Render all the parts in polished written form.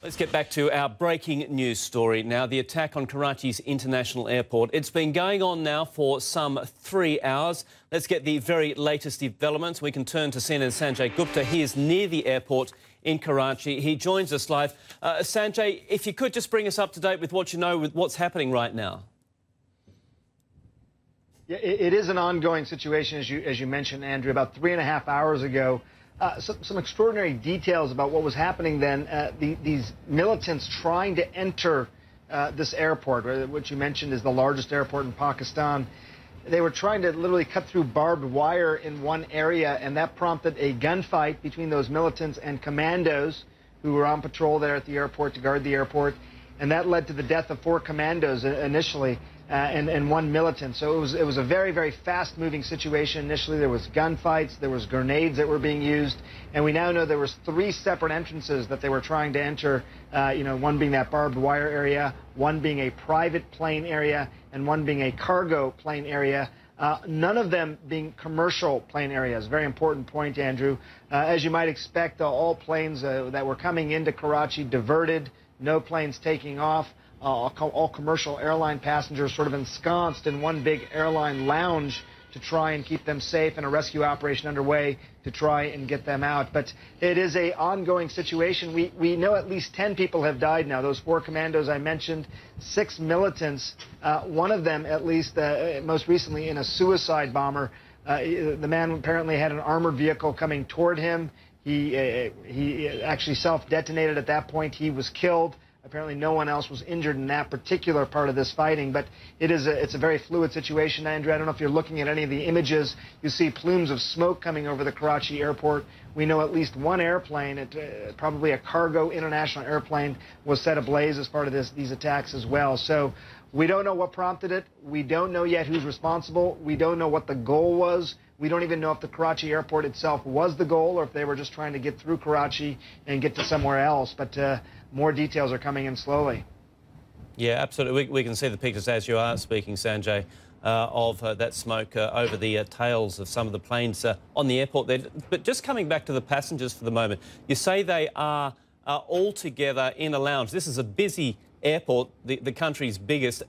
Let's get back to our breaking news story now. The attack on Karachi's international airport. It's been going on now for some 3 hours. Let's get the very latest developments. We can turn to CNN's Sanjay Gupta. He is near the airport in Karachi. He joins us live. Sanjay, if you could just bring us up to date with what you know with what's happening right now. Yeah, it is an ongoing situation, as you mentioned, Andrew. About 3.5 hours ago, some extraordinary details about what was happening then. These militants trying to enter this airport, which you mentioned is the largest airport in Pakistan. They were trying to literally cut through barbed wire in one area, and that prompted a gunfight between those militants and commandos who were on patrol there at the airport to guard the airport. And that led to the death of 4 commandos initially and 1 militant. So it was a very, very fast-moving situation. Initially, there was gunfights, there was grenades that were being used, and we now know there was 3 separate entrances that they were trying to enter. One being that barbed wire area, one being a private plane area, and one being a cargo plane area. None of them being commercial plane areas. Very important point, Andrew. As you might expect, all planes that were coming into Karachi diverted. No planes taking off, all commercial airline passengers sort of ensconced in one big airline lounge to try and keep them safe, and a rescue operation underway to try and get them out. But it is an ongoing situation. We know at least 10 people have died now. Those 4 commandos I mentioned, 6 militants, one of them at least most recently in a suicide bomber. The man apparently had an armored vehicle coming toward him. He actually self-detonated at that point. He was killed. Apparently no one else was injured in that particular part of this fighting, but it's a very fluid situation, Andrew. I don't know if you're looking at any of the images. You see plumes of smoke coming over the Karachi airport. We know at least 1 airplane, probably a cargo international airplane, was set ablaze as part of these attacks as well. So we don't know what prompted it. We don't know yet who's responsible. We don't know what the goal was. We don't even know if the Karachi airport itself was the goal or if they were just trying to get through Karachi and get to somewhere else. But more details are coming in slowly. Yeah, absolutely. We can see the pictures as you are speaking, Sanjay, of that smoke over the tails of some of the planes on the airport there. But just coming back to the passengers for the moment, you say they are all together in a lounge. This is a busy airport, the country's biggest.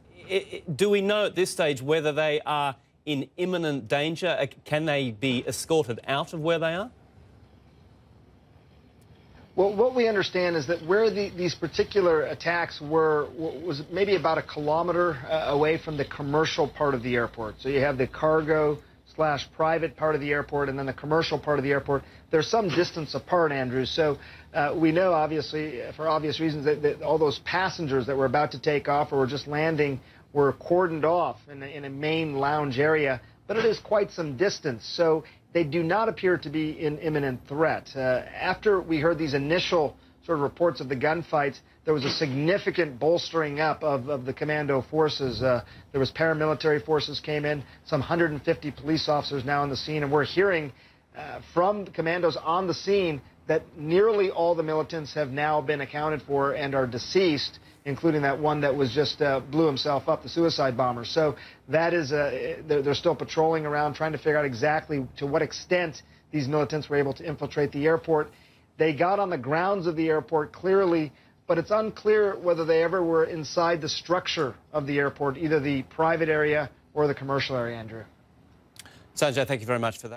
Do we know at this stage whether they are in imminent danger? Can they be escorted out of where they are? Well, what we understand is that where these particular attacks was maybe about 1 kilometer away from the commercial part of the airport. So you have the cargo/private part of the airport and then the commercial part of the airport. There's some distance apart, Andrew. So we know, obviously, for obvious reasons, that all those passengers that were about to take off or were just landing were cordoned off in a main lounge area, but it is quite some distance. So they do not appear to be in imminent threat. After we heard these initial sort of reports of the gunfights, there was a significant bolstering up of the commando forces. There was paramilitary forces came in, some 150 police officers now on the scene, and we're hearing from the commandos on the scene that nearly all the militants have now been accounted for and are deceased, including that one that was just blew himself up, the suicide bomber. So that is, they're still patrolling around, trying to figure out exactly to what extent these militants were able to infiltrate the airport. They got on the grounds of the airport clearly, but it's unclear whether they ever were inside the structure of the airport, either the private area or the commercial area, Andrew. Sanjay, thank you very much for that.